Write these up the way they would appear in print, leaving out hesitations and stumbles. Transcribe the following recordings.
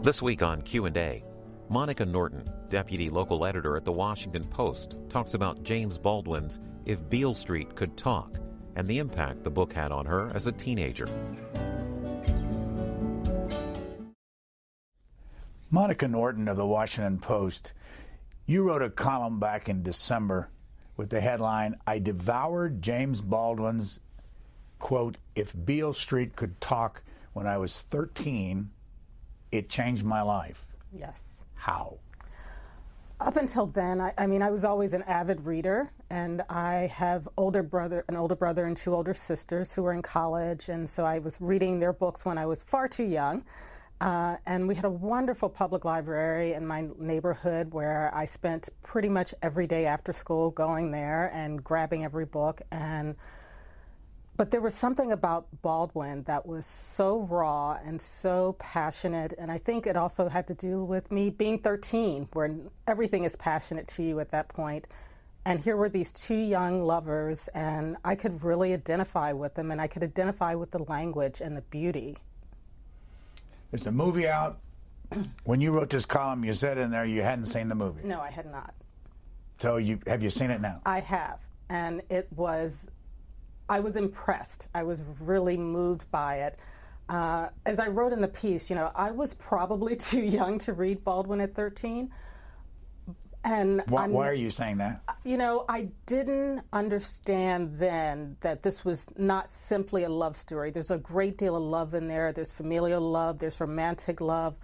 This week on Q&A, Monica Norton, deputy local editor at The Washington Post, talks about James Baldwin's If Beale Street Could Talk and the impact the book had on her as a teenager. Monica Norton of The Washington Post, you wrote a column back in December with the headline, I devoured James Baldwin's, quote, If Beale Street Could Talk when I was 13, it changed my life. Yes. How? Up until then, I was always an avid reader, and I have an older brother and two older sisters who were in college, and so I was reading their books when I was far too young. And we had a wonderful public library in my neighborhood where I spent pretty much every day after school going there and grabbing every book. But there was something about Baldwin that was so raw and so passionate, and I think it also had to do with me being 13, where everything is passionate to you at that point. And here were these two young lovers, and I could really identify with them, and I could identify with the language and the beauty. There's a movie out. When you wrote this column, you said in there you hadn't seen the movie. No, I had not. So have you seen it now? I have, and I was impressed. I was really moved by it. As I wrote in the piece, I was probably too young to read Baldwin at 13. And why are you saying that? I didn't understand then that this was not simply a love story. There's a great deal of love in there. There's familial love. There's romantic love.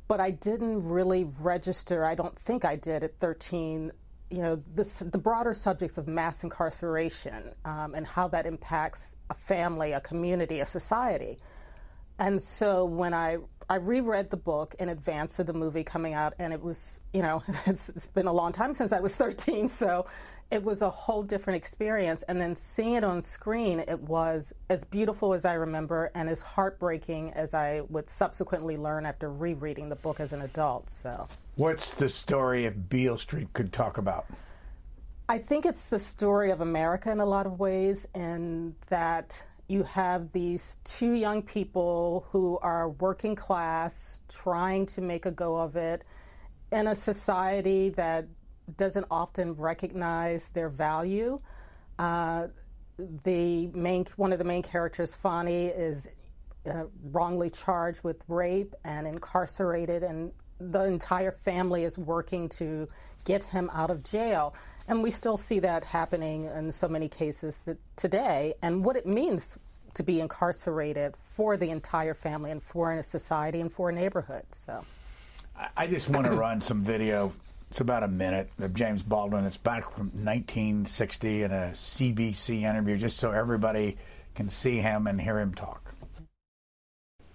But I didn't really register, I don't think I did at 13, the broader subjects of mass incarceration and how that impacts a family, a community, a society. And so when I reread the book in advance of the movie coming out, and it was, it's been a long time since I was 13, so it was a whole different experience. And then seeing it on screen, it was as beautiful as I remember and as heartbreaking as I would subsequently learn after rereading the book as an adult. So, what's the story If Beale Street Could Talk about? I think it's the story of America in a lot of ways, in that you have these two young people who are working class, trying to make a go of it in a society that doesn't often recognize their value. One of the main characters, Fonny, is wrongly charged with rape and incarcerated, and the entire family is working to get him out of jail. And we still see that happening in so many cases today, and what it means to be incarcerated for the entire family and for a society and for a neighborhood. So, I just want to run some video. It's about a minute of James Baldwin. It's back from 1960 in a CBC interview, just so everybody can see him and hear him talk.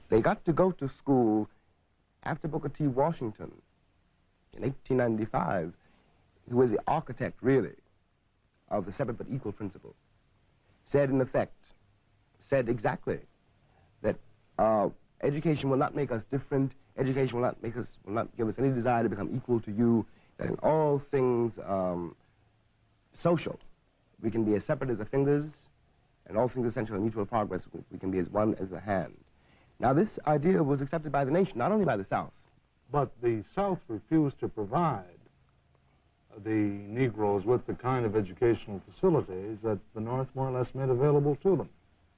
They got to go to school after Booker T. Washington in 1895, who was the architect, really, of the separate but equal principle, said exactly that education will not make us different. Education will not give us any desire to become equal to you. That in all things social, we can be as separate as the fingers, and all things essential in mutual progress, we can be as one as the hand. Now, this idea was accepted by the nation, not only by the South. But the South refused to provide the Negroes with the kind of educational facilities that the North more or less made available to them.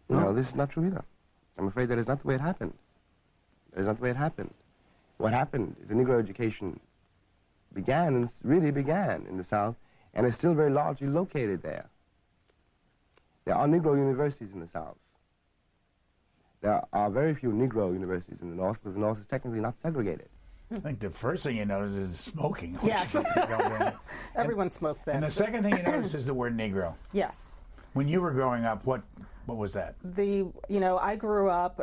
No, this is not true either. I'm afraid that is not the way it happened. That is not the way it happened. What happened is the Negro education really began in the South, and is still very largely located there. There are Negro universities in the South. There are very few Negro universities in the North, because the North is technically not segregated. I think the first thing you notice is smoking. Yes. Everyone smoked then. And the second thing you notice is the word Negro. Yes. When you were growing up, what was that? I grew up,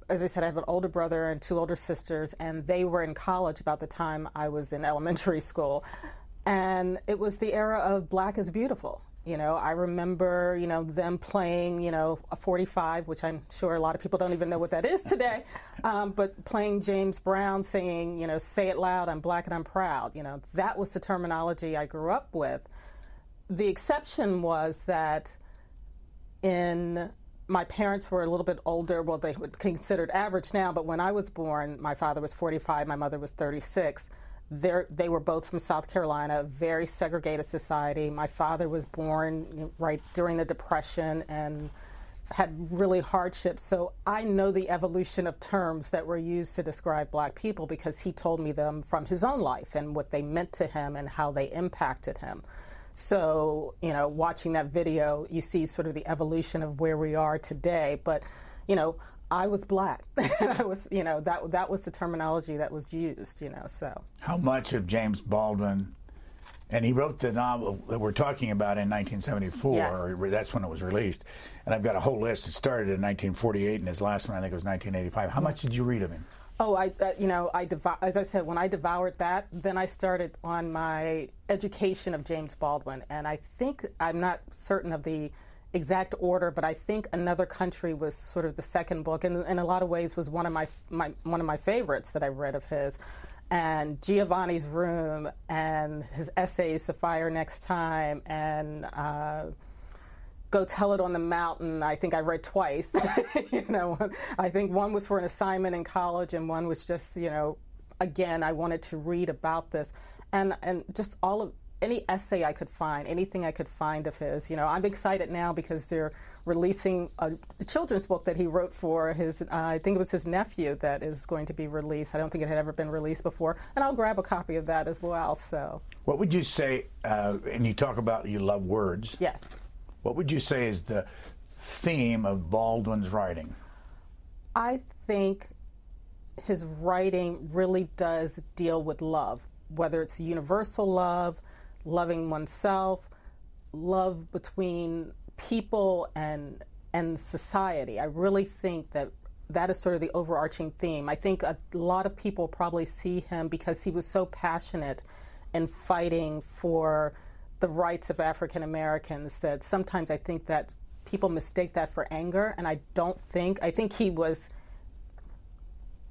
as I said, I have an older brother and two older sisters, and they were in college about the time I was in elementary school. And it was the era of Black is Beautiful. I remember, them playing, a 45, which I'm sure a lot of people don't even know what that is today, but playing James Brown singing, say it loud, I'm black and I'm proud. That was the terminology I grew up with. The exception was that in my parents were a little bit older. Well, they would considered average now, but when I was born, my father was 45, my mother was 36. They were both from South Carolina, very segregated society. My father was born right during the Depression and had really hardships. So I know the evolution of terms that were used to describe black people because he told me them from his own life and what they meant to him and how they impacted him. So, watching that video, you see sort of the evolution of where we are today. But, I was black. And I was, that was the terminology that was used, so. How much of James Baldwin, and he wrote the novel that we're talking about in 1974, yes. That's when it was released. And I've got a whole list. It started in 1948, and his last one, I think, was 1985. How much did you read of him? Oh, as I said, when I devoured that, then I started on my education of James Baldwin. And I think, I'm not certain of the exact order, but I think Another Country was sort of the second book, and in a lot of ways was one of my favorites that I read of his. And Giovanni's Room and his essays, The Fire Next Time, and Go Tell It on the Mountain, I think I read twice. I think one was for an assignment in college, and one was just, again, I wanted to read about this. And just any essay I could find, anything I could find of his. I'm excited now because they're releasing a children's book that he wrote for his, I think it was his nephew, that is going to be released. I don't think it had ever been released before. And I'll grab a copy of that as well. So, what would you say, and you talk about you love words. Yes. What would you say is the theme of Baldwin's writing? I think his writing really does deal with love, whether it's universal love, loving oneself, love between people and society. I really think that is sort of the overarching theme. I think a lot of people probably see him because he was so passionate in fighting for the rights of African Americans that sometimes I think that people mistake that for anger, and I think he was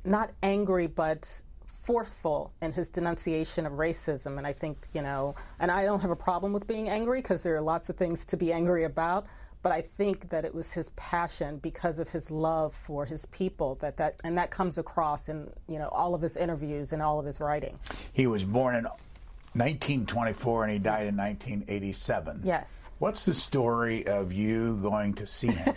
not angry but forceful in his denunciation of racism. And I think, and I don't have a problem with being angry because there are lots of things to be angry about, but I think that it was his passion because of his love for his people that comes across in, all of his interviews and all of his writing. He was born in 1924 and he died in 1987. Yes. What's the story of you going to see him?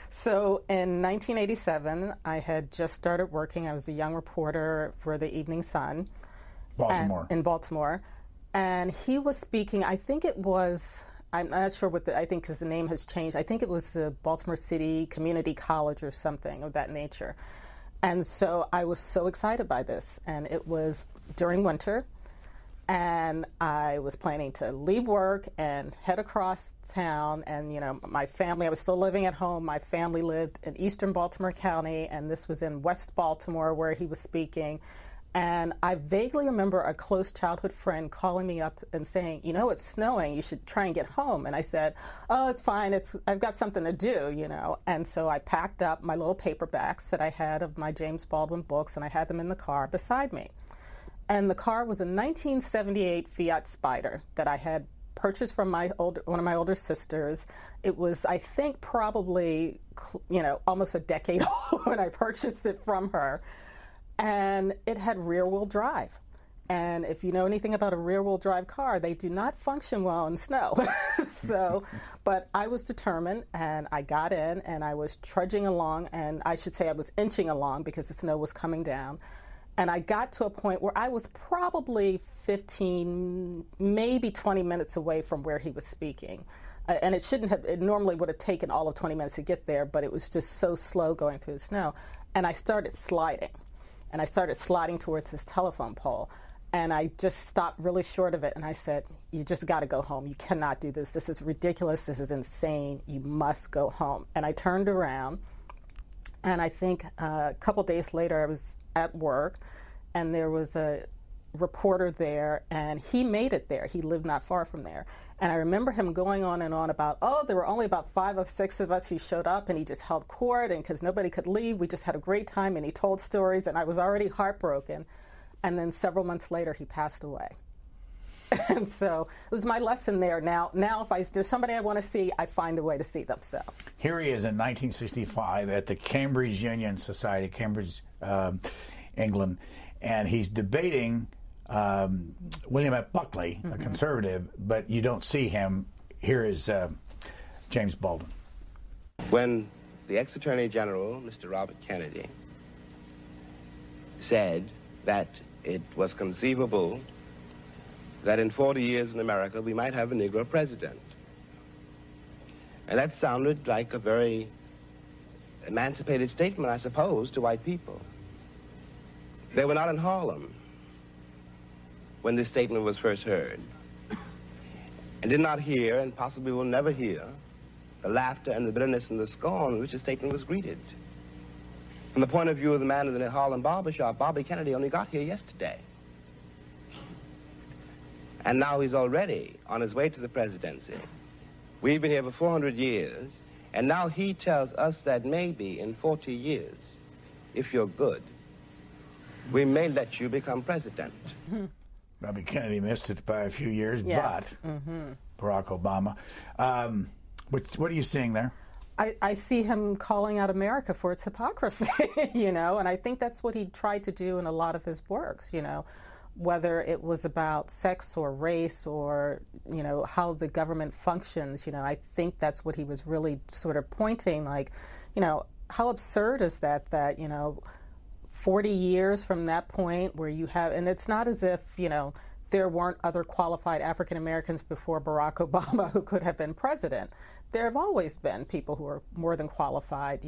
So in 1987, I had just started working. I was a young reporter for the Evening Sun. In Baltimore. And he was speaking, I think it was, I'm not sure I think because the name has changed. I think it was the Baltimore City Community College or something of that nature. And so I was so excited by this. And it was during winter. And I was planning to leave work and head across town. And, my family, I was still living at home. My family lived in eastern Baltimore County, and this was in West Baltimore where he was speaking. And I vaguely remember a close childhood friend calling me up and saying, it's snowing. You should try and get home. And I said, oh, it's fine. I've got something to do, And so I packed up my little paperbacks that I had of my James Baldwin books, and I had them in the car beside me. And the car was a 1978 Fiat Spider that I had purchased from one of my older sisters. It was, I think, probably, almost a decade old when I purchased it from her. And it had rear-wheel drive. And if you know anything about a rear-wheel drive car, they do not function well in snow. But I was determined, and I got in, and I was trudging along, and I should say I was inching along because the snow was coming down. And I got to a point where I was probably 15, maybe 20 minutes away from where he was speaking. And it normally would have taken all of 20 minutes to get there, but it was just so slow going through the snow. And I started sliding. And I started sliding towards his telephone pole. And I just stopped really short of it. And I said, you just got to go home. You cannot do this. This is ridiculous. This is insane. You must go home. And I turned around. And I think a couple days later, I was at work, and there was a reporter there, and he made it there. He lived not far from there. And I remember him going on and on about, there were only about 5 or 6 of us who showed up, and he just held court, and because nobody could leave, we just had a great time, and he told stories, and I was already heartbroken. And then several months later, he passed away. And so it was my lesson there. Now if there's somebody I want to see, I find a way to see them. So here he is in 1965 at the Cambridge Union Society, Cambridge, England, and he's debating William F. Buckley, a conservative, but you don't see him. Here is James Baldwin. When the ex-Attorney General, Mr. Robert Kennedy, said that it was conceivable that in 40 years in America we might have a Negro president. And that sounded like a very emancipated statement, I suppose, to white people. They were not in Harlem when this statement was first heard, and did not hear, and possibly will never hear, the laughter and the bitterness and the scorn with which the statement was greeted. From the point of view of the man in the Harlem barbershop, Bobby Kennedy only got here yesterday. And now he's already on his way to the presidency. We've been here for 400 years, and now he tells us that maybe in 40 years, if you're good, we may let you become president. Bobby Kennedy missed it by a few years, yes. But Barack Obama. What are you seeing there? I see him calling out America for its hypocrisy, and I think that's what he tried to do in a lot of his works, whether it was about sex or race or, how the government functions, I think that's what he was really sort of pointing, like, how absurd is that, 40 years from that point where you have, and it's not as if, there weren't other qualified African Americans before Barack Obama who could have been president. There have always been people who are more than qualified,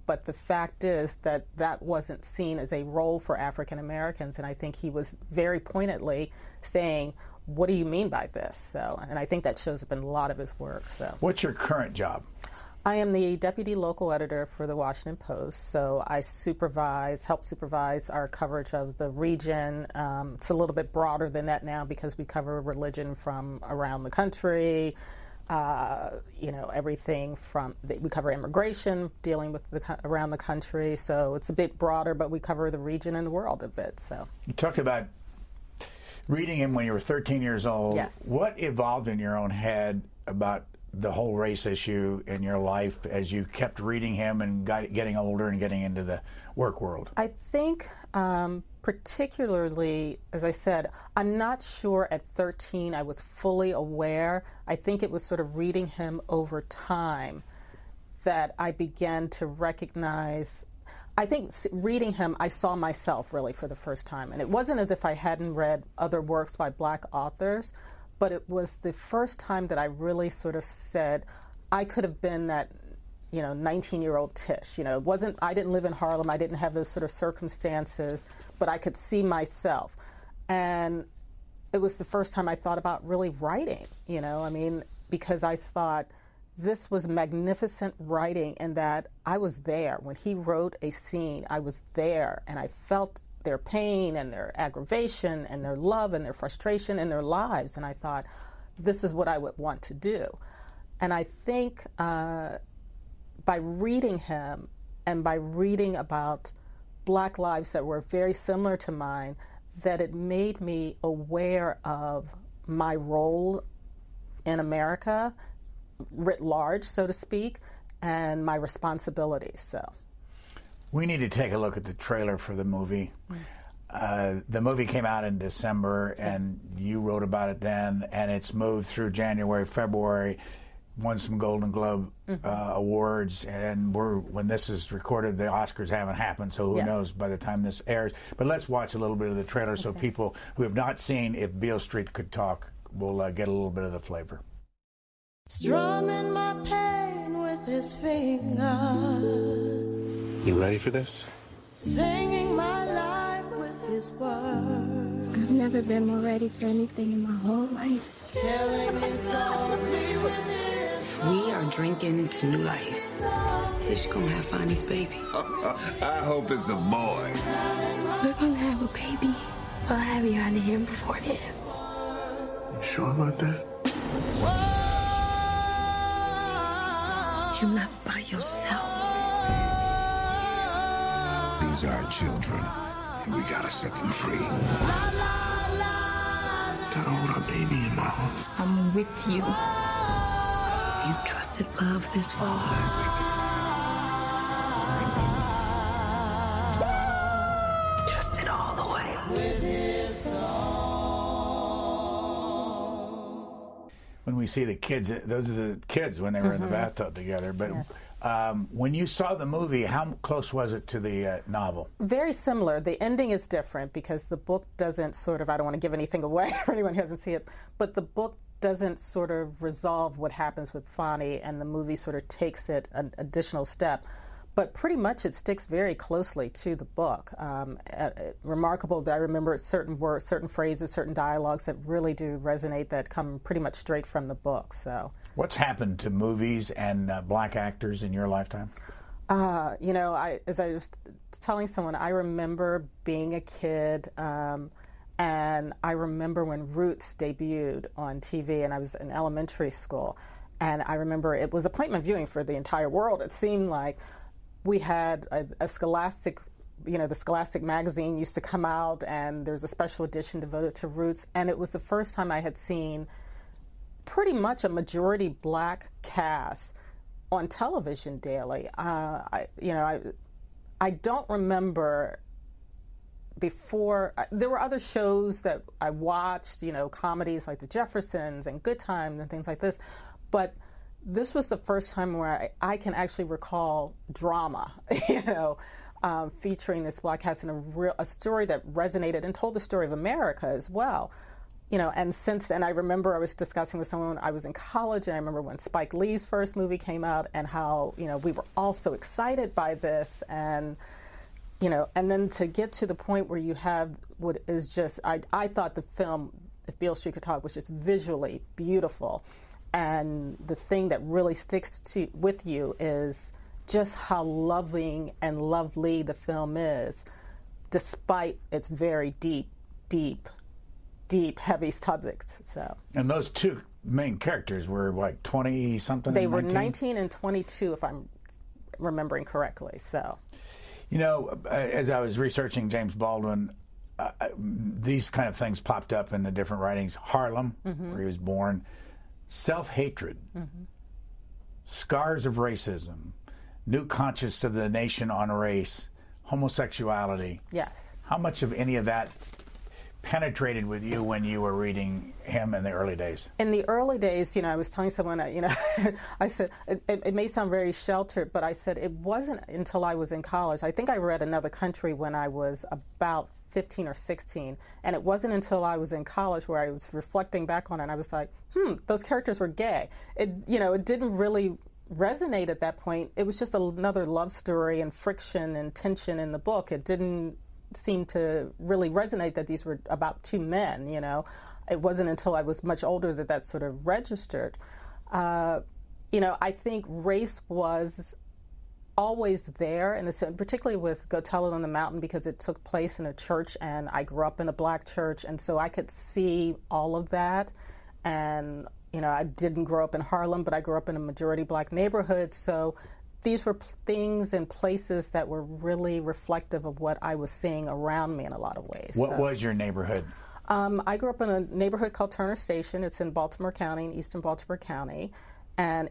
but the fact is that that wasn't seen as a role for African Americans, and I think he was very pointedly saying, what do you mean by this? So, and I think that shows up in a lot of his work. So, what's your current job? I am the deputy local editor for the Washington Post, so I help supervise our coverage of the region. It's a little bit broader than that now because we cover religion from around the country, everything from, we cover immigration, dealing with around the country, so it's a bit broader, but we cover the region and the world a bit. So you talked about reading him when you were 13 years old. Yes. What evolved in your own head about the whole race issue in your life as you kept reading him and getting older and getting into the work world? I think particularly, as I said, I'm not sure at 13 I was fully aware. I think it was sort of reading him over time that I began to recognize. I think reading him, I saw myself really for the first time. And it wasn't as if I hadn't read other works by black authors, but it was the first time that I really sort of said, I could have been that, 19-year-old Tish. It wasn't, I didn't live in Harlem, I didn't have those sort of circumstances, but I could see myself. And it was the first time I thought about really writing, because I thought this was magnificent writing and that I was there. When he wrote a scene, I was there and I felt their pain and their aggravation and their love and their frustration in their lives. And I thought, this is what I would want to do. And I think by reading him and by reading about black lives that were very similar to mine, that it made me aware of my role in America, writ large, so to speak, and my responsibilities. So. We need to take a look at the trailer for the movie. The movie came out in December, and you wrote about it then, and it's moved through January, February, won some Golden Globe awards, and when this is recorded, the Oscars haven't happened, so who knows by the time this airs. But let's watch a little bit of the trailer so people who have not seen If Beale Street Could Talk will get a little bit of the flavor. Strumming my pain with his fingers. You ready for this? Singing my life with his words. I've never been more ready for anything in my whole life. Killing me softly with his We are drinking to new life. Tish gonna have Fonny's baby. I hope it's a boy. We're gonna have a baby. I'll have you out of here before it is. You sure about that? You're not by yourself. These are our children, and we gotta set them free. Gotta hold our baby in my arms. I'm with you. You trusted love this far. Trust it all the way. When we see the kids, those are the kids when they were in the bathtub together. But when you saw the movie, how close was it to the novel? Very similar. The ending is different because the book doesn't sort of, I don't want to give anything away for anyone who hasn't seen it, but the book doesn't sort of resolve what happens with Fonnie, and the movie sort of takes it an additional step. But pretty much it sticks very closely to the book. Remarkable that I remember certain words, certain phrases, certain dialogues that really do resonate that come pretty much straight from the book. So, what's happened to movies and black actors in your lifetime? You know, as I was telling someone, I remember being a kid, and I remember when Roots debuted on TV, and I was in elementary school, and I remember it was appointment viewing for the entire world. It seemed like. We had a Scholastic, you know, the Scholastic magazine used to come out, and there's a special edition devoted to Roots, and it was the first time I had seen pretty much a majority black cast on television daily. I don't remember before. There were other shows that I watched, you know, comedies like The Jeffersons and Good Times and things like this, but this was the first time where I can actually recall drama, you know, featuring this black cast in a story that resonated and told the story of America as well. You know, and since then, I remember I was discussing with someone, I was in college, and I remember when Spike Lee's first movie came out and how, you know, we were all so excited by this, and, you know, and then to get to the point where you have what is just, I thought the film, If Beale Street Could Talk, was just visually beautiful. And the thing that really sticks with you is just how loving and lovely the film is, despite its very deep, heavy subjects. So. And those two main characters were like 20-something? They were 19 and 22, if I'm remembering correctly. So, you know, as I was researching James Baldwin, these kind of things popped up in the different writings. Harlem, where he was born. Self-hatred, scars of racism, new conscience of the nation on race, homosexuality. Yes. How much of any of that penetrated with you when you were reading him in the early days? In the early days, you know, I was telling someone, you know, I said, it may sound very sheltered, but I said it wasn't until I was in college. I think I read Another Country when I was about 15 or 16, and it wasn't until I was in college where I was reflecting back on it, and I was like, those characters were gay. It, you know, it didn't really resonate at that point. It was just another love story and friction and tension in the book. It didn't seem to really resonate that these were about two men, you know. It wasn't until I was much older that sort of registered. You know, I think race was always there, and particularly with Go Tell It on the Mountain, because it took place in a church, and I grew up in a black church, and so I could see all of that. And, you know, I didn't grow up in Harlem, but I grew up in a majority black neighborhood, so these were things and places that were really reflective of what I was seeing around me in a lot of ways. What was your neighborhood? I grew up in a neighborhood called Turner Station. It's in Baltimore County, in eastern Baltimore County. And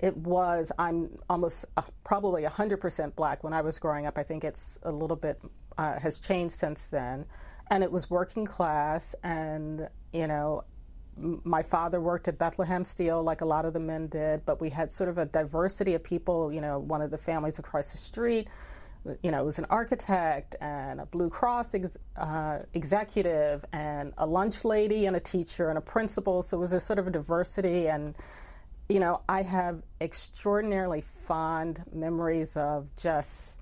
I'm almost probably 100% black when I was growing up. I think it's a little bit, has changed since then. And it was working class, and, you know, my father worked at Bethlehem Steel like a lot of the men did, but we had sort of a diversity of people. You know, one of the families across the street, you know, was an architect and a Blue Cross executive and a lunch lady and a teacher and a principal. So it was a sort of a diversity. And, you know, I have extraordinarily fond memories of just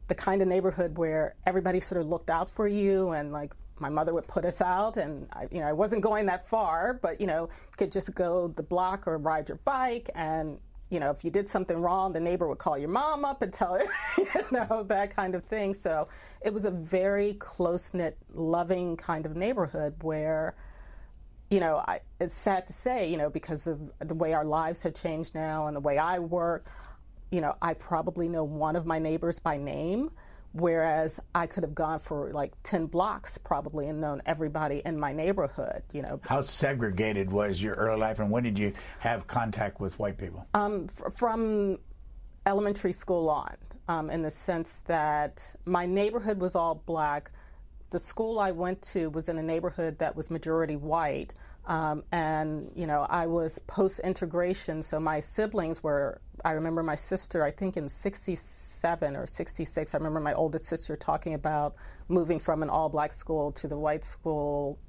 the kind of neighborhood where everybody sort of looked out for you, and like my mother would put us out, and I wasn't going that far, but, you know, you could just go the block or ride your bike, and, you know, if you did something wrong, the neighbor would call your mom up and tell her, you know, that kind of thing. So it was a very close-knit, loving kind of neighborhood where, you know, it's sad to say, you know, because of the way our lives have changed now and the way I work, you know, I probably know one of my neighbors by name, whereas I could have gone for like 10 blocks probably and known everybody in my neighborhood, you know. How segregated was your early life, and when did you have contact with white people? From elementary school on, in the sense that my neighborhood was all black. The school I went to was in a neighborhood that was majority white, and you know, I was post-integration, so my siblings were, I remember my sister, I think in 67 or 66, I remember my oldest sister talking about moving from an all-black school to the white school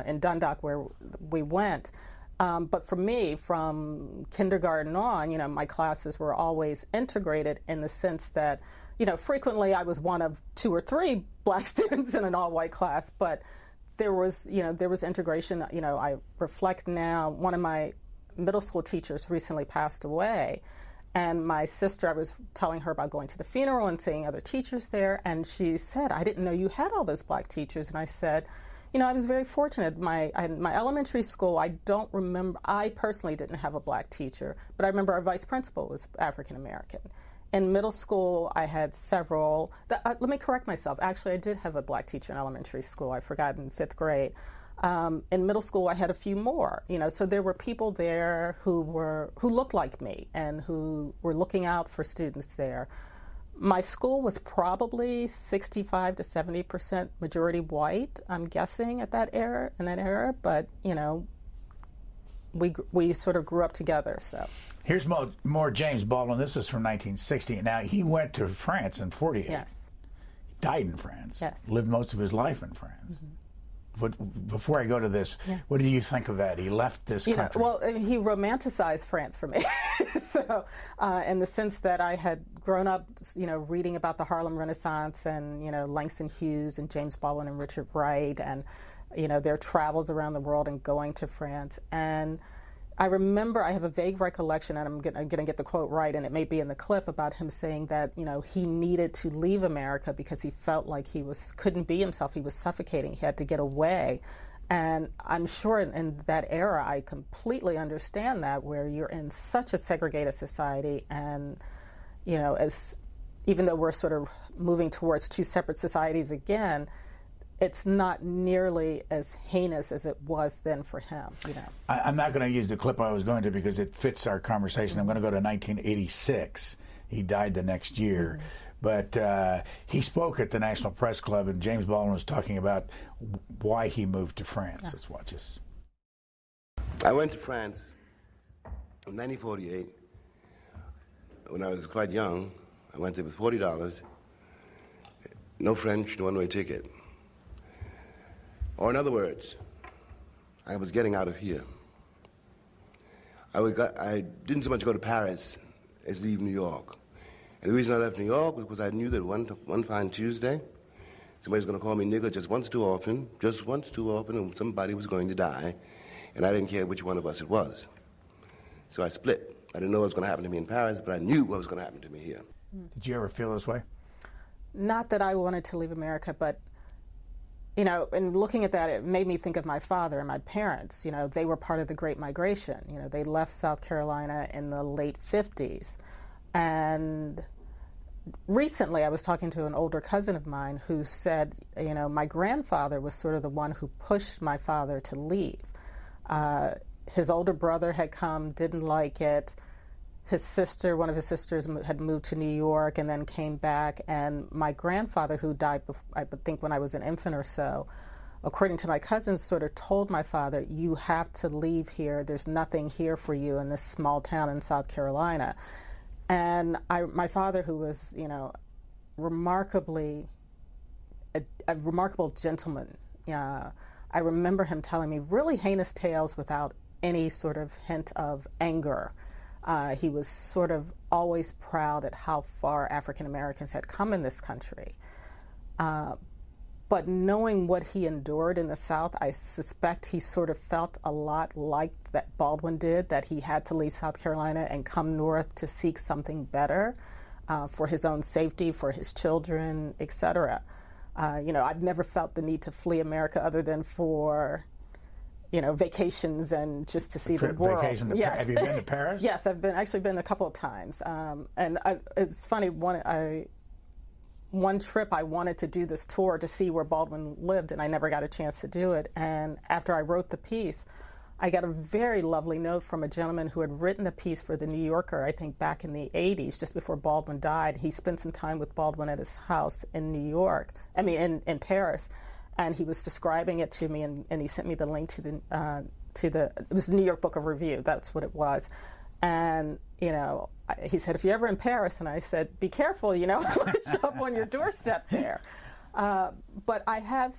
in Dundalk where we went. But for me, from kindergarten on, you know, my classes were always integrated in the sense that, you know, frequently I was one of 2 or 3 black students in an all-white class, but there was, you know, there was integration. You know, I reflect now, one of my middle school teachers recently passed away, and my sister, I was telling her about going to the funeral and seeing other teachers there, and she said, I didn't know you had all those black teachers. And I said, you know, I was very fortunate. My elementary school, I don't remember, I personally didn't have a black teacher, but I remember our vice principal was African American. In middle school, I had several. Let me correct myself. Actually, I did have a black teacher in elementary school. I forgot in 5th grade. In middle school, I had a few more. You know, so there were people there who looked like me and who were looking out for students there. My school was probably 65 to 70% majority white, I'm guessing, in that era. But you know, we sort of grew up together. So here's more James Baldwin. This is from 1960. Now, he went to France in 48. Yes. He died in France. Yes. Lived most of his life in France. Mm-hmm. Before I go to this, what do you think of that? He left this country. Well, he romanticized France for me. So, in the sense that I had grown up, you know, reading about the Harlem Renaissance and, you know, Langston Hughes and James Baldwin and Richard Wright and, you know, their travels around the world and going to France. And I remember, I have a vague recollection, and I'm going to get the quote right, and it may be in the clip, about him saying that, you know, he needed to leave America because he felt like he couldn't be himself. He was suffocating. He had to get away. And I'm sure in that era, I completely understand that, where you're in such a segregated society, and, you know, even though we're sort of moving towards 2 separate societies again, it's not nearly as heinous as it was then for him. You know, I'm not going to use the clip I was going to because it fits our conversation. I'm going to go to 1986. He died the next year. But he spoke at the National Press Club, and James Baldwin was talking about why he moved to France. Let's watch this. I went to France in 1948 when I was quite young. I went there with $40, no French, no one-way ticket. Or in other words, I was getting out of here. I didn't so much go to Paris as leave New York. And the reason I left New York was because I knew that one fine Tuesday, somebody was going to call me nigger just once too often, and somebody was going to die, and I didn't care which one of us it was. So I split. I didn't know what was going to happen to me in Paris, but I knew what was going to happen to me here. Did you ever feel this way? Not that I wanted to leave America, but, you know, and looking at that, it made me think of my father and my parents. You know, they were part of the Great Migration. You know, they left South Carolina in the late 50s. And recently I was talking to an older cousin of mine who said, you know, my grandfather was sort of the one who pushed my father to leave. His older brother had come, didn't like it. His sister, one of his sisters, had moved to New York and then came back. And my grandfather, who died, I think, when I was an infant or so, according to my cousins, sort of told my father, you have to leave here. There's nothing here for you in this small town in South Carolina. And my father, who was, you know, remarkably, a remarkable gentleman, I remember him telling me really heinous tales without any sort of hint of anger. He was sort of always proud at how far African Americans had come in this country. But knowing what he endured in the South, I suspect he sort of felt a lot like that Baldwin did, that he had to leave South Carolina and come north to seek something better for his own safety, for his children, etc. You know, I've never felt the need to flee America other than for, you know, vacations and just to see the world. Vacation to yes. Have you been to Paris? Yes, I've actually been a couple of times. And it's funny, one one trip I wanted to do this tour to see where Baldwin lived, and I never got a chance to do it. And after I wrote the piece, I got a very lovely note from a gentleman who had written a piece for The New Yorker, I think back in the 80s, just before Baldwin died. He spent some time with Baldwin at his house in New York, in Paris, and he was describing it to me, and he sent me the link to it was the New York Book of Review, that's what it was. And, he said, if you're ever in Paris, and I said, be careful, I want to show up on your doorstep there. But I have,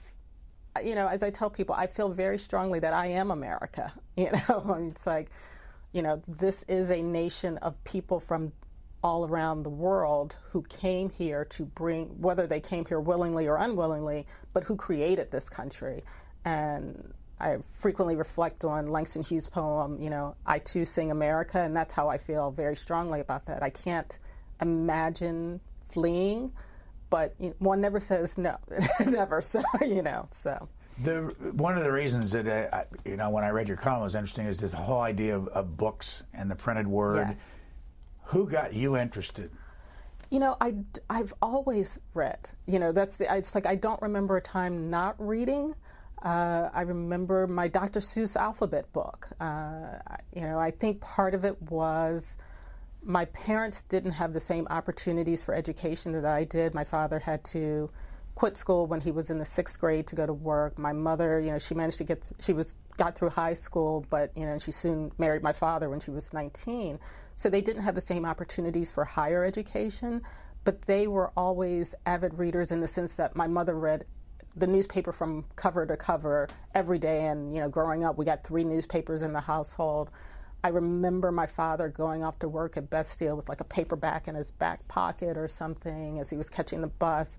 as I tell people, I feel very strongly that I am America. It's like, this is a nation of people from all around the world who came here to bring, whether they came here willingly or unwillingly, but who created this country. And I frequently reflect on Langston Hughes' poem, I Too Sing America, and that's how I feel very strongly about that. I can't imagine fleeing, but one never says no, never, so. One of the reasons that, when I read your column was interesting is this whole idea of books and the printed word. Yes. Who got you interested? I've always read. I don't remember a time not reading. I remember my Dr. Seuss alphabet book. I think part of it was my parents didn't have the same opportunities for education that I did. My father had to quit school when he was in the 6th grade to go to work. My mother, she managed to got through high school, but, she soon married my father when she was 19. So they didn't have the same opportunities for higher education, but they were always avid readers in the sense that my mother read the newspaper from cover to cover every day, and growing up we got 3 newspapers in the household. I remember my father going off to work at Bethesda with like a paperback in his back pocket or something as he was catching the bus,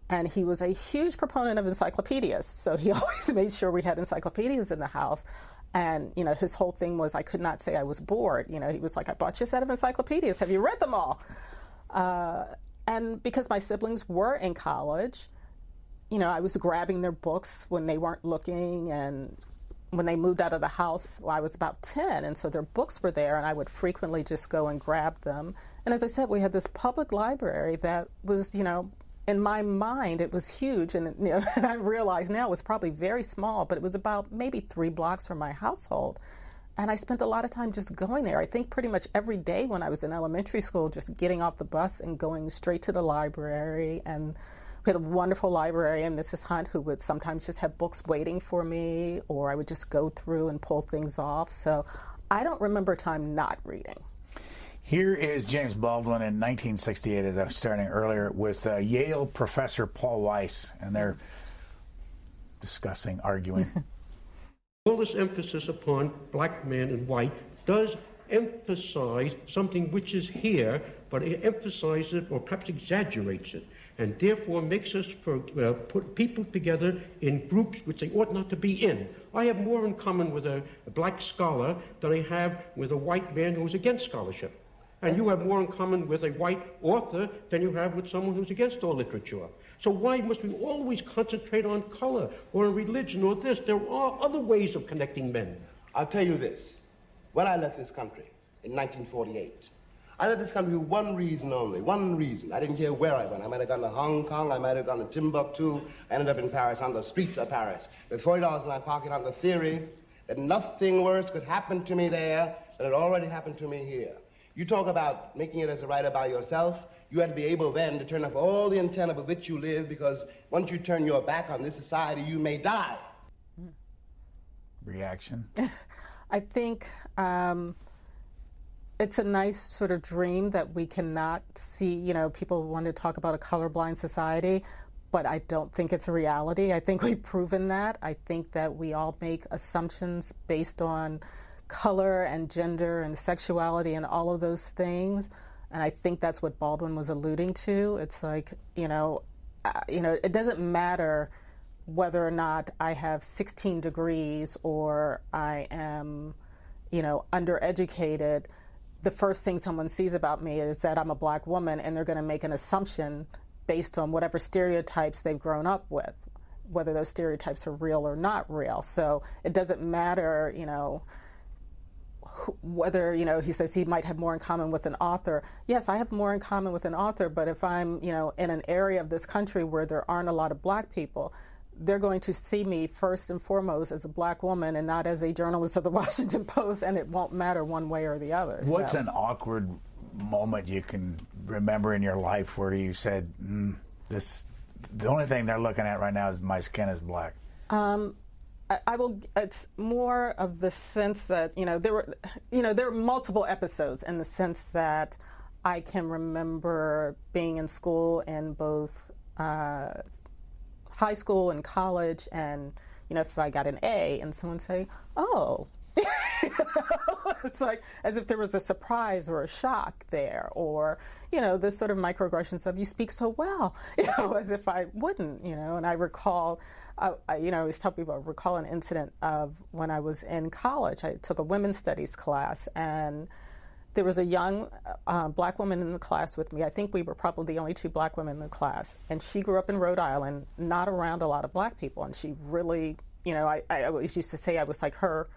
and he was a huge proponent of encyclopedias, so he always made sure we had encyclopedias in the house. And his whole thing was I could not say I was bored. He was like, I bought you a set of encyclopedias, have you read them all? And because my siblings were in college, I was grabbing their books when they weren't looking, and when they moved out of the house, I was about 10, and so their books were there, and I would frequently just go and grab them. And as I said, we had this public library that was, in my mind, it was huge, and I realize now it was probably very small, but it was about maybe 3 blocks from my household. And I spent a lot of time just going there. I think pretty much every day when I was in elementary school, just getting off the bus and going straight to the library. And we had a wonderful librarian, Mrs. Hunt, who would sometimes just have books waiting for me, or I would just go through and pull things off. So I don't remember a time not reading. Here is James Baldwin in 1968, as I was starting earlier, with Yale professor Paul Weiss, and they're discussing, arguing. All this emphasis upon black man and white does emphasize something which is here, but it emphasizes it or perhaps exaggerates it, and therefore makes us put people together in groups which they ought not to be in. I have more in common with a black scholar than I have with a white man who's against scholarship. And you have more in common with a white author than you have with someone who's against all literature. So why must we always concentrate on color or on religion or this? There are other ways of connecting men. I'll tell you this. When I left this country in 1948, I left this country for one reason only, one reason. I didn't care where I went. I might have gone to Hong Kong, I might have gone to Timbuktu. I ended up in Paris, on the streets of Paris, with $40 in my pocket on the theory that nothing worse could happen to me there than had already happened to me here. You talk about making it as a writer by yourself. You had to be able then to turn off all the antenna with which you live, because once you turn your back on this society, you may die. Reaction? I think it's a nice sort of dream that we cannot see. People want to talk about a colorblind society, but I don't think it's a reality. I think we've proven that. I think that we all make assumptions based on color and gender and sexuality and all of those things. And I think that's what Baldwin was alluding to. It's like, it doesn't matter whether or not I have 16 degrees or I am, undereducated. The first thing someone sees about me is that I'm a black woman, and they're going to make an assumption based on whatever stereotypes they've grown up with, whether those stereotypes are real or not real. So it doesn't matter, whether, he says he might have more in common with an author. Yes, I have more in common with an author, but if I'm, in an area of this country where there aren't a lot of black people, they're going to see me first and foremost as a black woman and not as a journalist of the Washington Post, and it won't matter one way or the other. What's an awkward moment you can remember in your life where you said, the only thing they're looking at right now is my skin is black? It's more of the sense that, there were multiple episodes in the sense that I can remember being in school in both high school and college, and, if I got an A and someone say, oh, it's like as if there was a surprise or a shock there, or, this sort of microaggressions of you speak so well, as if I wouldn't, and I recall, I always tell people, I recall an incident of when I was in college. I took a women's studies class, and there was a young black woman in the class with me. I think we were probably the only two black women in the class, and she grew up in Rhode Island, not around a lot of black people, and she really, I always used to say I was like her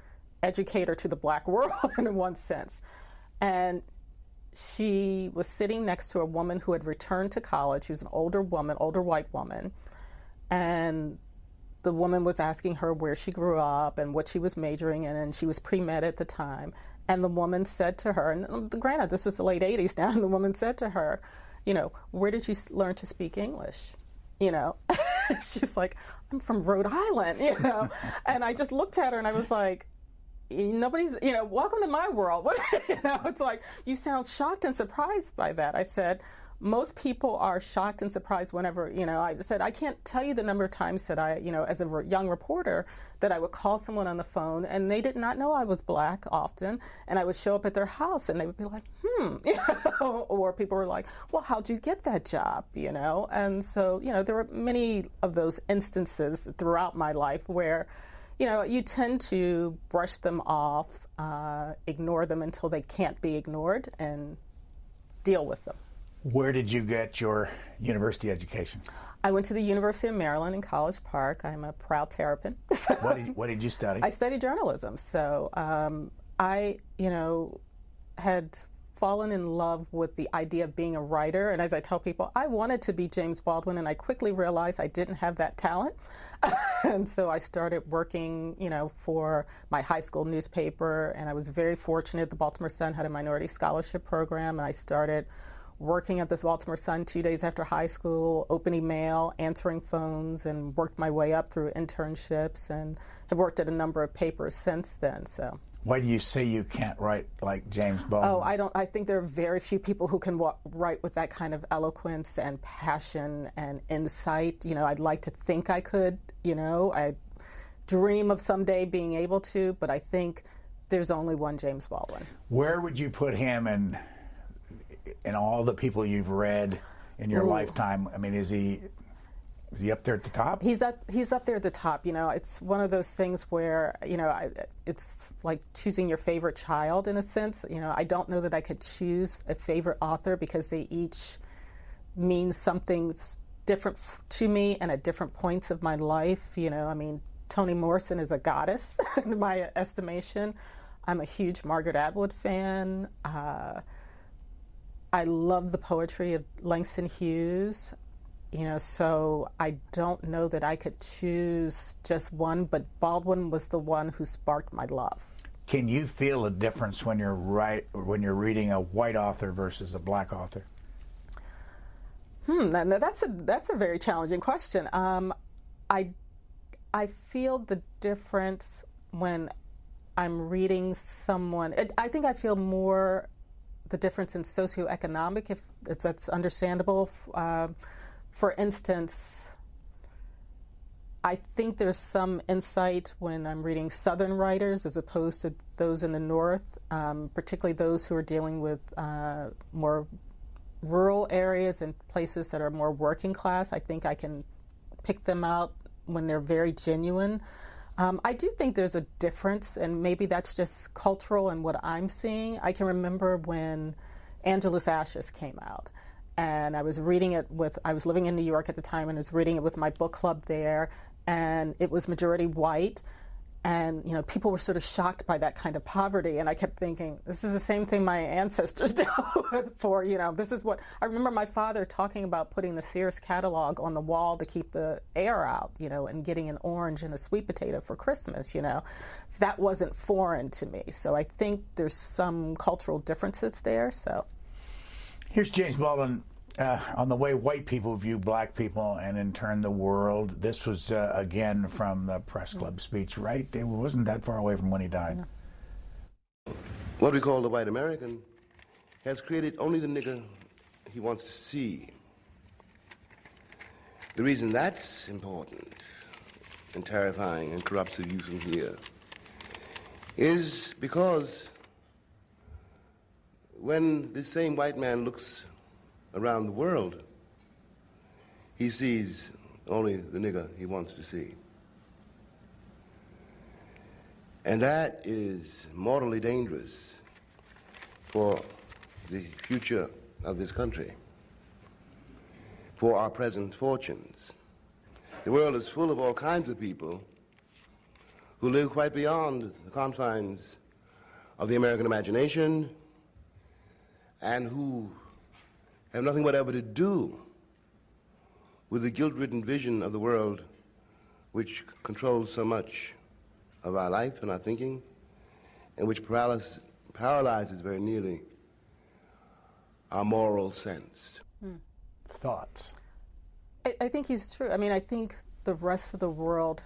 educator to the black world in one sense. And she was sitting next to a woman who had returned to college. She was an older woman, older white woman, and the woman was asking her where she grew up and what she was majoring in, and she was pre-med at the time. And the woman said to her, and granted, this was the late 80s now, and the woman said to her, where did you learn to speak English? She was like, I'm from Rhode Island, And I just looked at her and I was like, nobody's, welcome to my world. It's like, you sound shocked and surprised by that. I said, most people are shocked and surprised whenever, I said, I can't tell you the number of times that I, as a young reporter, that I would call someone on the phone and they did not know I was black often, and I would show up at their house and they would be like, or people were like, well, how'd you get that job, And so, there were many of those instances throughout my life where, you tend to brush them off, ignore them until they can't be ignored, and deal with them. Where did you get your university education? I went to the University of Maryland in College Park. I'm a proud Terrapin. What did you study? I studied journalism. So I, had fallen in love with the idea of being a writer. And as I tell people, I wanted to be James Baldwin, and I quickly realized I didn't have that talent. And so I started working, for my high school newspaper. And I was very fortunate. The Baltimore Sun had a minority scholarship program, and I started working at the Baltimore Sun 2 days after high school, opening mail, answering phones, and worked my way up through internships, and have worked at a number of papers since then. So. Why do you say you can't write like James Baldwin? Oh, I think there are very few people who can write with that kind of eloquence and passion and insight. I'd like to think I could, I dream of someday being able to, but I think there's only one James Baldwin. Where would you put him in all the people you've read in your lifetime? I mean, is he up there at the top? He's up there at the top. It's one of those things where, it's like choosing your favorite child in a sense. I don't know that I could choose a favorite author because they each mean something different to me and at different points of my life. Toni Morrison is a goddess in my estimation. I'm a huge Margaret Atwood fan. I love the poetry of Langston Hughes, so I don't know that I could choose just one, but Baldwin was the one who sparked my love. Can you feel a difference when you're reading a white author versus a black author? That's a very challenging question. I feel the difference when I'm reading someone. I think I feel more the difference in socioeconomic, if that's understandable. For instance, I think there's some insight when I'm reading Southern writers as opposed to those in the North, particularly those who are dealing with more rural areas and places that are more working class. I think I can pick them out when they're very genuine. I do think there's a difference, and maybe that's just cultural and what I'm seeing. I can remember when Angelus Ashes came out, and I was reading it I was living in New York at the time, and I was reading it with my book club there, and it was majority white, And, you know, people were sort of shocked by that kind of poverty. And I kept thinking, this is the same thing my ancestors dealt with for, you know, this is what, I remember my father talking about putting the Sears catalog on the wall to keep the air out, you know, and getting an orange and a sweet potato for Christmas, you know. That wasn't foreign to me. So I think there's some cultural differences there, so. Here's James Baldwin on the way white people view black people and in turn the world. This was, again, from the press club speech, right? It wasn't that far away from when he died. What we call the white American has created only the nigger he wants to see. The reason that's important and terrifying and corrupts the youth from here is because when this same white man looks around the world, he sees only the nigger he wants to see. And that is mortally dangerous for the future of this country, for our present fortunes. The world is full of all kinds of people who live quite beyond the confines of the American imagination and who have nothing whatever to do with the guilt-ridden vision of the world which controls so much of our life and our thinking, and which paralyzes very nearly our moral sense. Thoughts? I think he's true. I mean, I think the rest of the world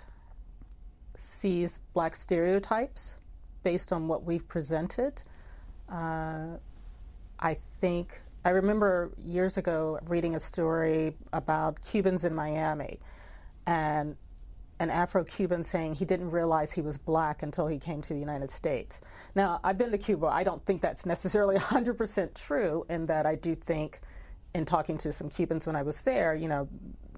sees black stereotypes based on what we've presented. I remember years ago reading a story about Cubans in Miami, and an Afro-Cuban saying he didn't realize he was black until he came to the United States. Now, I've been to Cuba. I don't think that's necessarily 100% true, in that I do think, in talking to some Cubans when I was there, you know,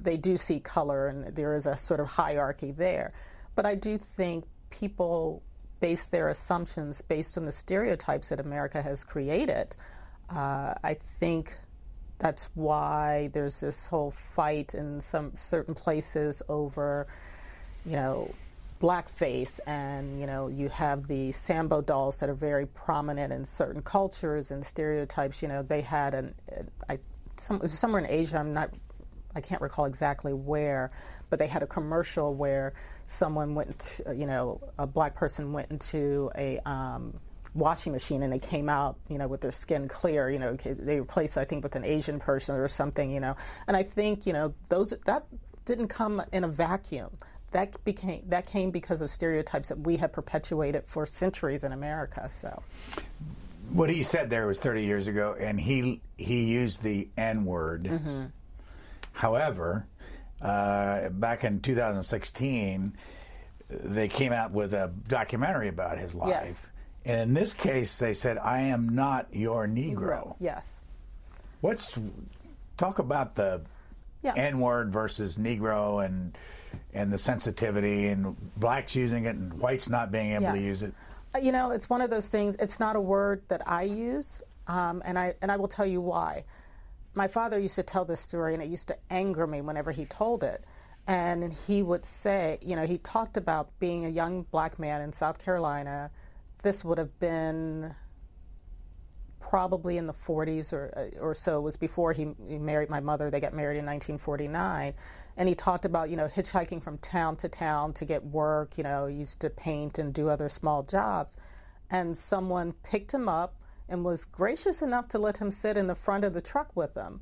they do see color and there is a sort of hierarchy there. But I do think people base their assumptions based on the stereotypes that America has created. I think that's why there's this whole fight in some certain places over, you know, blackface, and, you know, you have the Sambo dolls that are very prominent in certain cultures and stereotypes. You know, they had somewhere in Asia, I can't recall exactly where, but they had a commercial where someone went to, you know, a black person went into a washing machine and they came out, you know, with their skin clear. You know, they replaced, I think, with an Asian person or something, you know. And I think, you know, that didn't come in a vacuum. That came because of stereotypes that we have perpetuated for centuries in America. So, what he said there was 30 years ago, and he used the N-word. Mm-hmm. However, back in 2016, they came out with a documentary about his life. Yes. And in this case, they said, "I am not your Negro." Yes. Talk about the N-word versus Negro and the sensitivity, and blacks using it and whites not being able to use it. You know, it's one of those things. It's not a word that I use, and I will tell you why. My father used to tell this story, and it used to anger me whenever he told it. And he would say, you know, he talked about being a young black man in South Carolina. This would have been probably in the 40s or so. It was before he married my mother. They got married in 1949. And he talked about, you know, hitchhiking from town to get work. You know, he used to paint and do other small jobs. And someone picked him up and was gracious enough to let him sit in the front of the truck with them.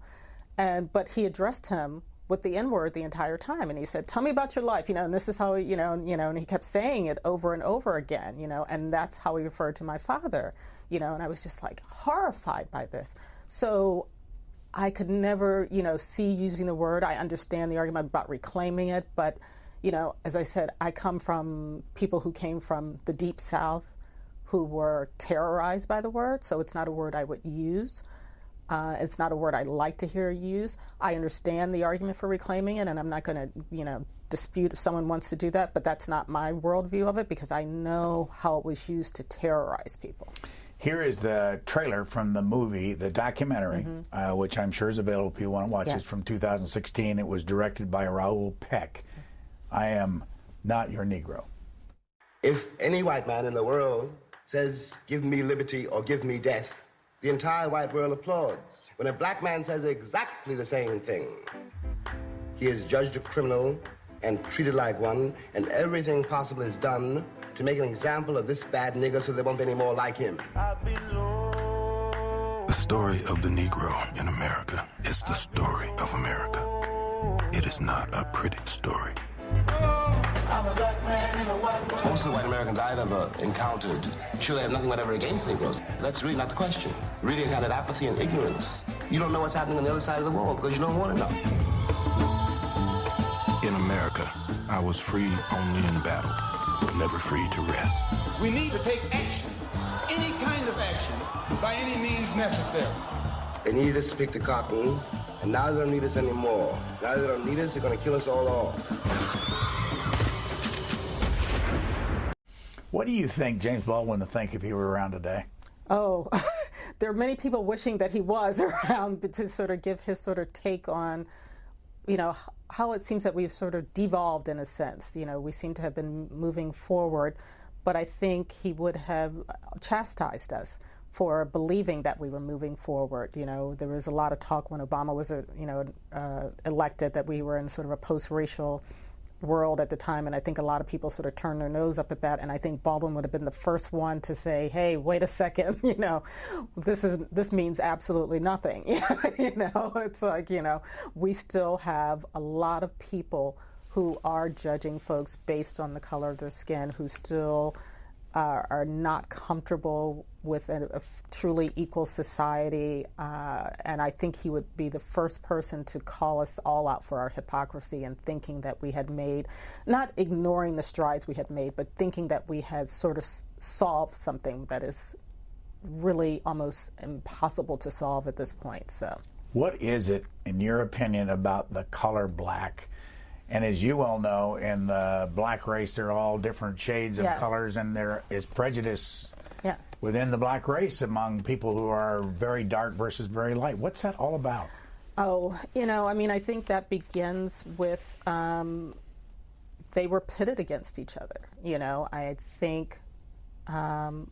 But he addressed him with the N-word the entire time. And he said, "Tell me about your life, you know, and this is how, you know, and he kept saying it over and over again, you know, and that's how he referred to my father, you know, and I was just like horrified by this. So I could never, you know, see using the word. I understand the argument about reclaiming it, but, you know, as I said, I come from people who came from the Deep South who were terrorized by the word, so it's not a word I would use. It's not a word I like to hear used. I understand the argument for reclaiming it, and I'm not going to, you know, dispute if someone wants to do that, but that's not my worldview of it, because I know how it was used to terrorize people. Here is the trailer from the movie, the documentary, which I'm sure is available if you want to watch. It's from 2016. It was directed by Raoul Peck. I am not your Negro. If any white man in the world says, give me liberty or give me death, the entire white world applauds. When a black man says exactly the same thing, he is judged a criminal and treated like one, and everything possible is done to make an example of this bad nigger so there won't be any more like him. The story of the Negro in America is the story of America. It is not a pretty story. Most of the white Americans I've ever encountered surely have nothing whatever against Negroes. That's really not the question. Really a kind of apathy and ignorance. You don't know what's happening on the other side of the wall because you don't want to know. In America, I was free only in battle, never free to rest. We need to take action, any kind of action, by any means necessary. They needed us to pick the cotton, and now they don't need us anymore. Now they don't need us, they're going to kill us all off. What do you think James Baldwin would think if he were around today? Oh, there are many people wishing that he was around to sort of give his sort of take on, you know, how it seems that we've sort of devolved in a sense. You know, we seem to have been moving forward, but I think he would have chastised us for believing that we were moving forward. You know, there was a lot of talk when Obama was, elected that we were in sort of a post-racial world at the time, and I think a lot of people sort of turned their nose up at that, and I think Baldwin would have been the first one to say, hey, wait a second, you know, this means absolutely nothing. You know, it's like, you know, we still have a lot of people who are judging folks based on the color of their skin, who still are not comfortable with a truly equal society, and I think he would be the first person to call us all out for our hypocrisy and thinking that we had made, not ignoring the strides we had made, but thinking that we had sort of solved something that is really almost impossible to solve at this point. So, what is it, in your opinion, about the color black? And as you well know, in the black race, there are all different shades of colors, and there is prejudice within the black race among people who are very dark versus very light. What's that all about? Oh, you know, I mean, I think that begins with they were pitted against each other. You know, I think, and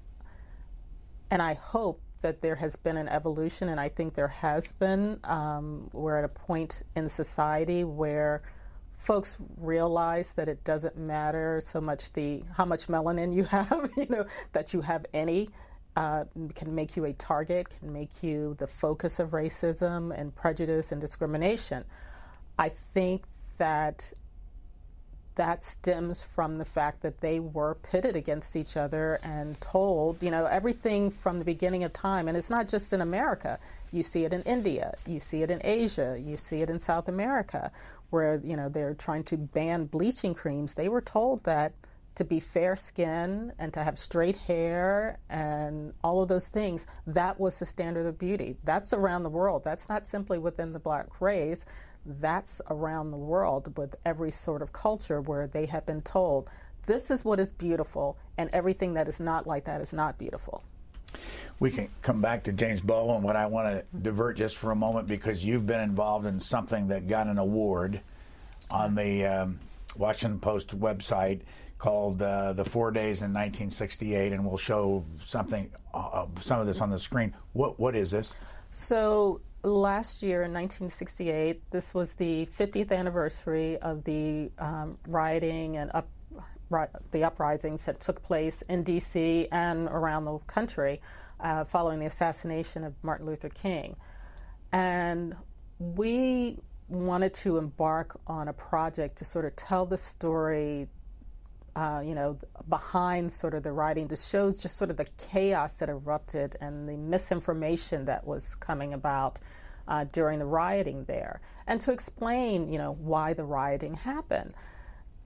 I hope that there has been an evolution, and I think there has been. We're at a point in society where folks realize that it doesn't matter so much how much melanin you have, you know, that you have any, can make you a target, can make you the focus of racism and prejudice and discrimination. I think that stems from the fact that they were pitted against each other and told, you know, everything from the beginning of time. And it's not just in America. You see it in India. You see it in Asia. You see it in South America, where, you know, they're trying to ban bleaching creams. They were told that to be fair skinned and to have straight hair and all of those things, that was the standard of beauty. That's around the world. That's not simply within the black race. That's around the world with every sort of culture where they have been told, this is what is beautiful, and everything that is not like that is not beautiful. We can come back to James Baldwin. What I want to divert just for a moment, because you've been involved in something that got an award on the Washington Post website called the 4 Days in 1968, and we'll show some of this on the screen. What is this? So last year in 1968, this was the 50th anniversary of the rioting and the uprisings that took place in D.C. and around the country following the assassination of Martin Luther King. And we wanted to embark on a project to sort of tell the story, you know, behind sort of the rioting, to show just sort of the chaos that erupted and the misinformation that was coming about during the rioting there, and to explain, you know, why the rioting happened.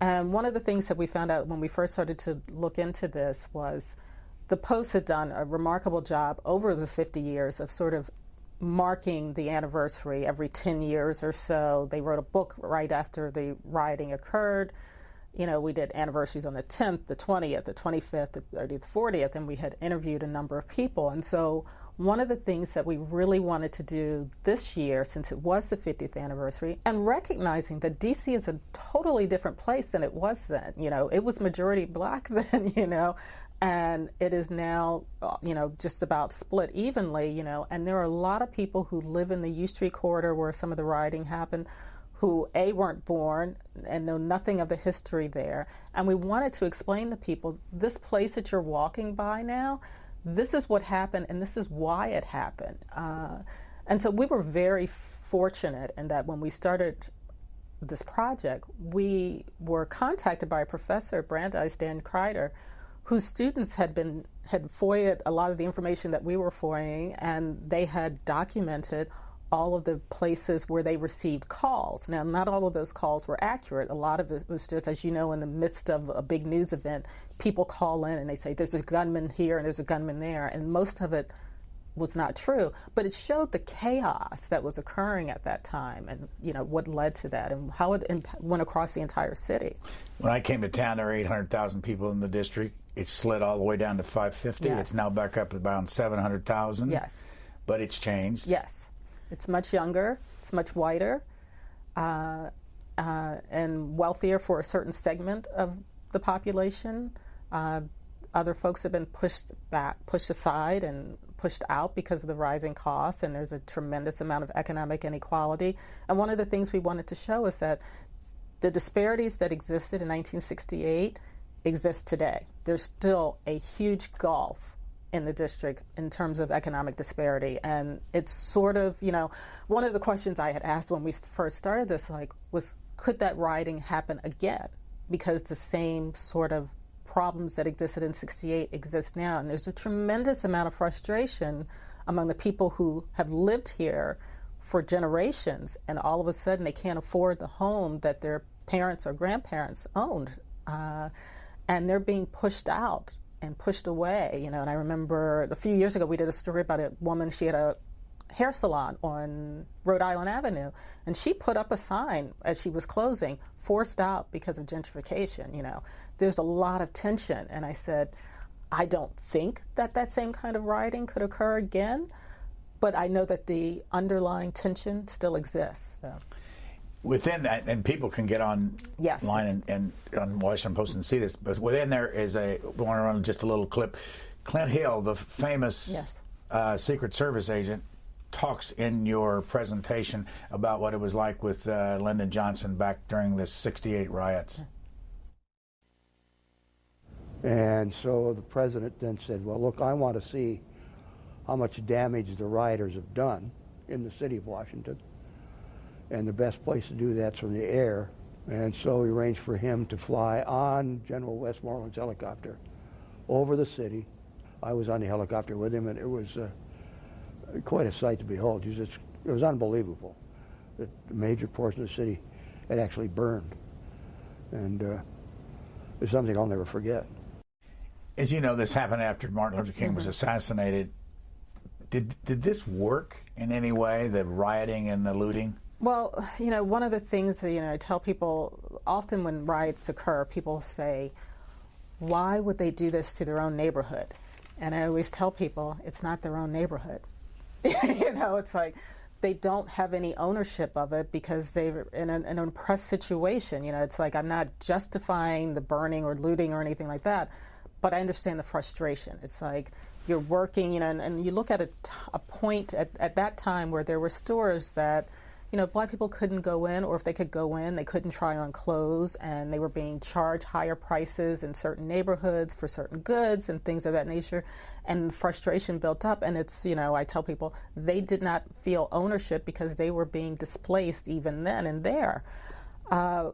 And one of the things that we found out when we first started to look into this was the Post had done a remarkable job over the 50 years of sort of marking the anniversary every 10 years or so. They wrote a book right after the rioting occurred. You know, we did anniversaries on the 10th, the 20th, the 25th, the 30th, 40th, and we had interviewed a number of people. And so one of the things that we really wanted to do this year, since it was the 50th anniversary, and recognizing that DC is a totally different place than it was then. You know, it was majority black then, you know, and it is now, you know, just about split evenly, you know, and there are a lot of people who live in the U Street corridor where some of the rioting happened who, A, weren't born and know nothing of the history there. And we wanted to explain to people, this place that you're walking by now, this is what happened and this is why it happened. And so we were very fortunate in that when we started this project, we were contacted by a professor at Brandeis, Dan Kreider, whose students had FOIA'd a lot of the information that we were FOIAing, and they had documented all of the places where they received calls. Now, not all of those calls were accurate. A lot of it was just, as you know, in the midst of a big news event, people call in and they say, there's a gunman here and there's a gunman there, and most of it was not true. But it showed the chaos that was occurring at that time and, you know, what led to that and how it went across the entire city. When I came to town, there were 800,000 people in the district. It slid all the way down to 550. Yes. It's now back up to around 700,000. Yes. But it's changed. Yes. It's much younger, it's much whiter, and wealthier for a certain segment of the population. Other folks have been pushed aside and pushed out because of the rising costs, and there's a tremendous amount of economic inequality. And one of the things we wanted to show is that the disparities that existed in 1968 exist today. There's still a huge gulf in the district in terms of economic disparity. And it's sort of, you know, one of the questions I had asked when we first started this, like, was, could that rioting happen again? Because the same sort of problems that existed in 68 exist now. And there's a tremendous amount of frustration among the people who have lived here for generations, and all of a sudden they can't afford the home that their parents or grandparents owned. And they're being pushed out and pushed away, you know. And I remember a few years ago we did a story about a woman. She had a hair salon on Rhode Island Avenue, and she put up a sign as she was closing, forced out because of gentrification. You know, there's a lot of tension, and I said, I don't think that that same kind of rioting could occur again, but I know that the underlying tension still exists. So. Within that, and people can get online and on Washington Post and see this, but within there is we want to run just a little clip. Clint Hill, the famous Secret Service agent, talks in your presentation about what it was like with Lyndon Johnson back during the '68 riots. And so the president then said, well, look, I want to see how much damage the rioters have done in the city of Washington. And the best place to do that's from the air. And so we arranged for him to fly on General Westmoreland's helicopter over the city. I was on the helicopter with him, and it was quite a sight to behold. It was unbelievable that a major portion of the city had actually burned. And it's something I'll never forget. As you know, this happened after Martin Luther King was assassinated. Did this work in any way, the rioting and the looting? Well, you know, one of the things, you know, I tell people, often when riots occur, people say, why would they do this to their own neighborhood? And I always tell people, it's not their own neighborhood. You know, it's like they don't have any ownership of it because they're in an oppressed situation. You know, it's like I'm not justifying the burning or looting or anything like that, but I understand the frustration. It's like you're working, you know, and you look at a point at that time where there were stores that, you know, black people couldn't go in, or if they could go in, they couldn't try on clothes, and they were being charged higher prices in certain neighborhoods for certain goods and things of that nature, and frustration built up. And it's, you know, I tell people they did not feel ownership because they were being displaced even then and there. I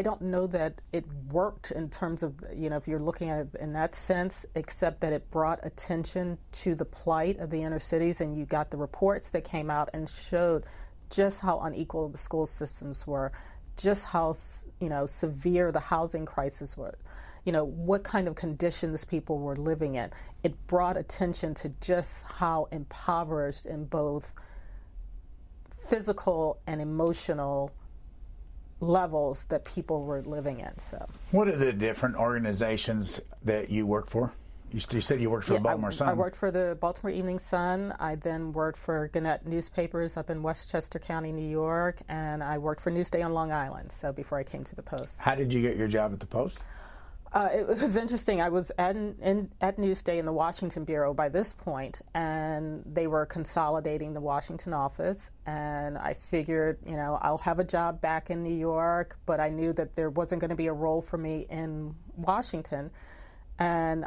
don't know that it worked in terms of, you know, if you're looking at it in that sense, except that it brought attention to the plight of the inner cities, and you got the reports that came out and showed just how unequal the school systems were, just how, you know, severe the housing crisis was, you know, what kind of conditions people were living in. It brought attention to just how impoverished in both physical and emotional levels that people were living in. So, what are the different organizations that you work for You said you worked for the Baltimore Sun. I worked for the Baltimore Evening Sun. I then worked for Gannett Newspapers up in Westchester County, New York, and I worked for Newsday on Long Island, so before I came to the Post. How did you get your job at the Post? It was interesting. I was at Newsday in the Washington Bureau by this point, and they were consolidating the Washington office, and I figured, I'll have a job back in New York, but I knew that there wasn't going to be a role for me in Washington. And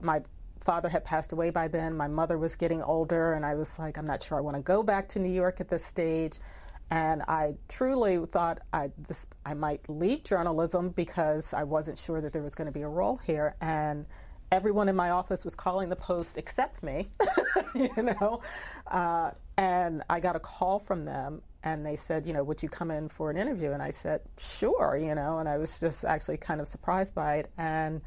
my father had passed away by then, my mother was getting older, and I was like, I'm not sure I want to go back to New York at this stage. And I truly thought I might leave journalism because I wasn't sure that there was going to be a role here. And everyone in my office was calling the Post except me, and I got a call from them, and they said, would you come in for an interview? And I said, sure, and I was just actually kind of surprised by it. And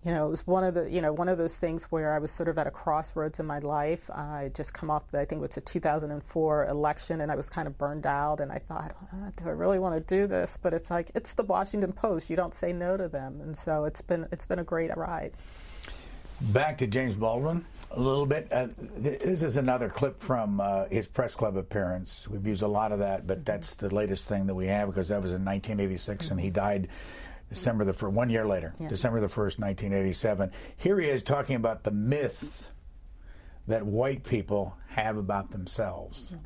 it was one of those things where I was sort of at a crossroads in my life. I just come off I think it was a 2004 election, and I was kind of burned out, and I thought, do I really want to do this? But it's like, it's the Washington Post. You don't say no to them. And so it's been a great ride. Back to James Baldwin a little bit. This is another clip from his press club appearance. We've used a lot of that, but that's the latest thing that we have, because that was in 1986, and he died December the 1st, 1 year later, December the 1st, 1987. Here he is talking about the myths that white people have about themselves.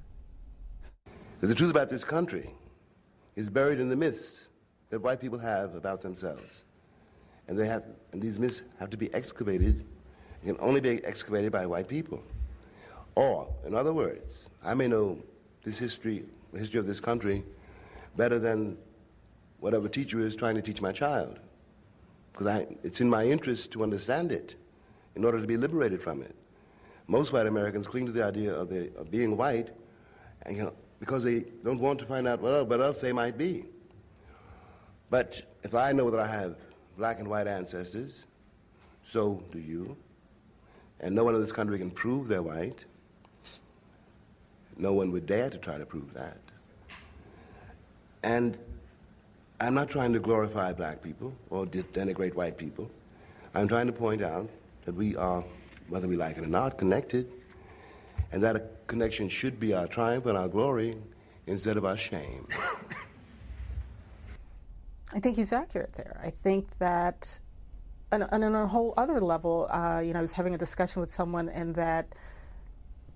The truth about this country is buried in the myths that white people have about themselves. And these myths have to be excavated, and can only be excavated by white people. Or, in other words, I may know the history of this country better than whatever teacher is trying to teach my child, because it's in my interest to understand it in order to be liberated from it. Most white Americans cling to the idea of being white, and, because they don't want to find out what else they might be. But if I know that I have black and white ancestors, so do you, and no one in this country can prove they're white. No one would dare to try to prove that. And I'm not trying to glorify black people or denigrate white people. I'm trying to point out that we are, whether we like it or not, connected, and that a connection should be our triumph and our glory instead of our shame. I think he's accurate there. I think that, and on a whole other level, I was having a discussion with someone, and that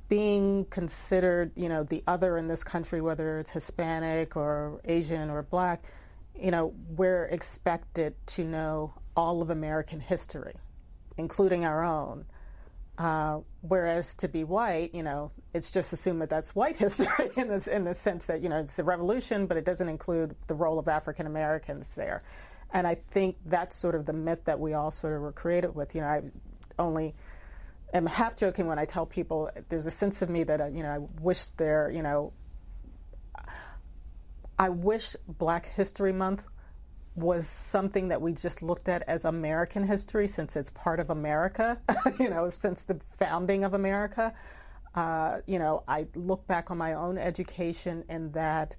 being considered, the other in this country, whether it's Hispanic or Asian or black, we're expected to know all of American history, including our own. Whereas to be white, it's just assumed that that's white history in the sense that, it's the revolution, but it doesn't include the role of African Americans there. And I think that's sort of the myth that we all sort of were created with. I only am half joking when I tell people there's a sense of me that, I wish I wish Black History Month was something that we just looked at as American history, since it's part of America, since the founding of America. I look back on my own education in that,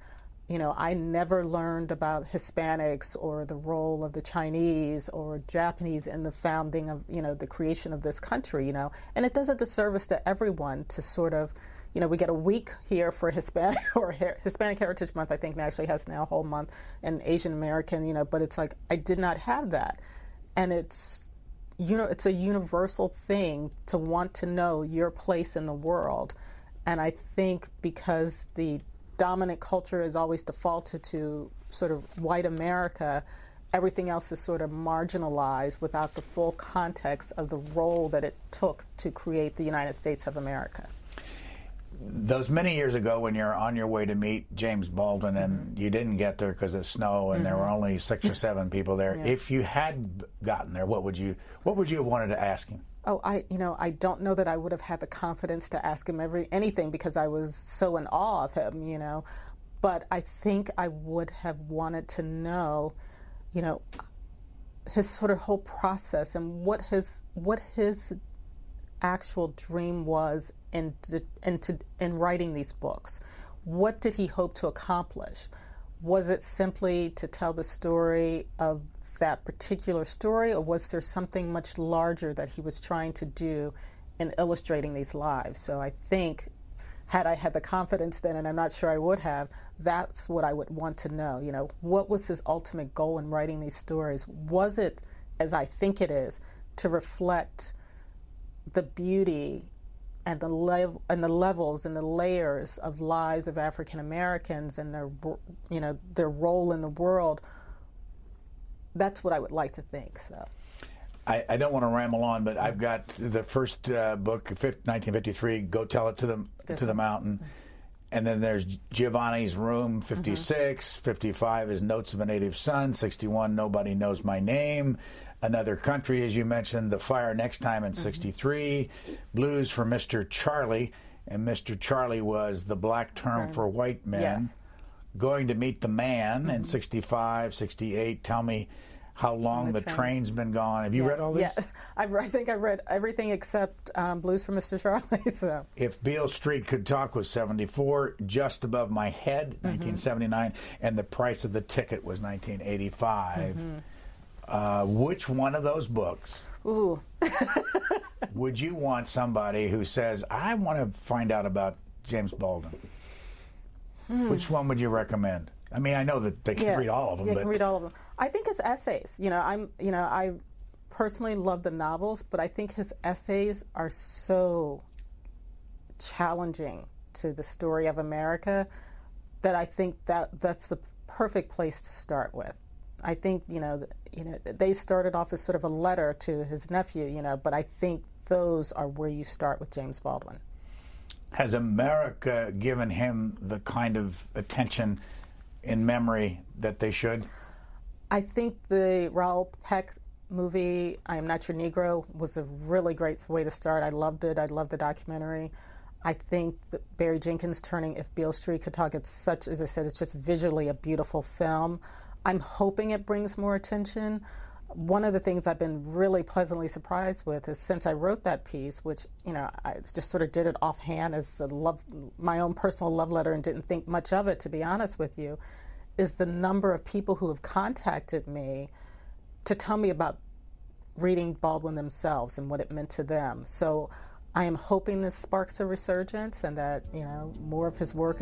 I never learned about Hispanics or the role of the Chinese or Japanese in the founding of, the creation of this country, and it does a disservice to everyone to sort of, we get a week here for Hispanic or Hispanic Heritage Month. I think actually has now a whole month, and Asian American, but it's like I did not have that, and it's a universal thing to want to know your place in the world, and I think because the dominant culture is always defaulted to sort of white America, everything else is sort of marginalized without the full context of the role that it took to create the United States of America. Those many years ago when you're on your way to meet James Baldwin and you didn't get there because of snow and there were only 6 or 7 people there, if you had gotten there, what would you have wanted to ask him? Oh, I don't know that I would have had the confidence to ask him anything because I was so in awe of him, but I think I would have wanted to know, his sort of whole process and what his actual dream was in writing these books. What did he hope to accomplish? Was it simply to tell the story of that particular story, or was there something much larger that he was trying to do in illustrating these lives? So I think, had I had the confidence then, and I'm not sure I would have, that's what I would want to know. You know, what was his ultimate goal in writing these stories? Was it, as I think it is, to reflect the beauty and the levels and the layers of lives of African Americans and their, you know, their role in the world? That's what I would like to think. So, I don't want to ramble on, but I've got the first book, 1953, Go Tell It to the Mountain, and then there's Giovanni's Room, 56, 55 is Notes of a Native Son, 61 Nobody Knows My Name, Another Country, as you mentioned, The Fire Next Time in 63, Blues for Mr. Charlie, and Mr. Charlie was the black term for white men. Yes. Going to Meet the Man in 65, 68, Tell Me How Long the Train's Been Gone. Have you read all these? Yeah, I think I read everything except Blues for Mr. Charlie. So. If Beale Street Could Talk was 74, Just Above My Head, 1979, and The Price of the Ticket was 1985. Which one of those books would you want somebody who says, I want to find out about James Baldwin? Which one would you recommend? I mean, I know that they can read all of them. Yeah, can read all of them. I think his essays. I personally love the novels, but I think his essays are so challenging to the story of America that I think that's the perfect place to start with. I think they started off as sort of a letter to his nephew, but I think those are where you start with James Baldwin. Has America given him the kind of attention in memory that they should? I think the Raoul Peck movie, I Am Not Your Negro, was a really great way to start. I loved it. I loved the documentary. I think that Barry Jenkins turning If Beale Street Could Talk, it's such, as I said, it's just visually a beautiful film. I'm hoping it brings more attention. One of the things I've been really pleasantly surprised with is since I wrote that piece, which, I just sort of did it offhand as my own personal love letter and didn't think much of it, to be honest with you, is the number of people who have contacted me to tell me about reading Baldwin themselves and what it meant to them. So I am hoping this sparks a resurgence and that, more of his work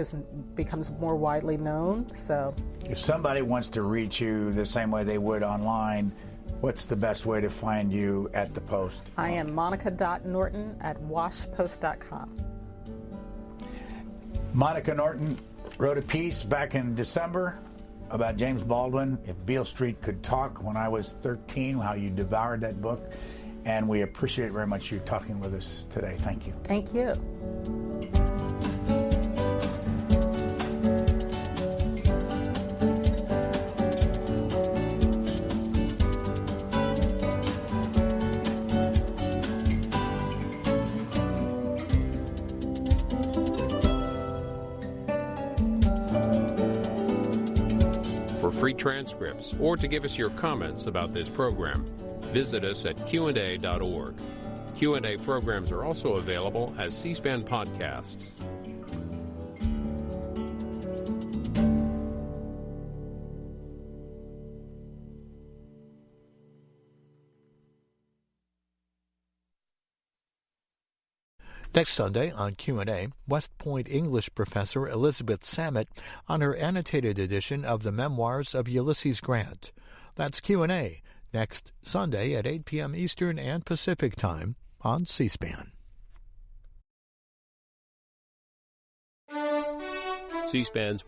becomes more widely known. So if somebody wants to reach you the same way they would online, what's the best way to find you at the Post? I am monica.norton@washpost.com. Monica Norton wrote a piece back in December about James Baldwin, If Beale Street Could Talk, when I was 13, how you devoured that book. And we appreciate very much you talking with us today. Thank you. Thank you. For free transcripts or to give us your comments about this program, visit us at Q&A.org. Q&A programs are also available as C-SPAN podcasts. Next Sunday on Q&A, West Point English professor Elizabeth Samet on her annotated edition of the Memoirs of Ulysses Grant. That's Q&A. Next Sunday at 8 p.m. Eastern and Pacific Time on C-SPAN. C-SPAN's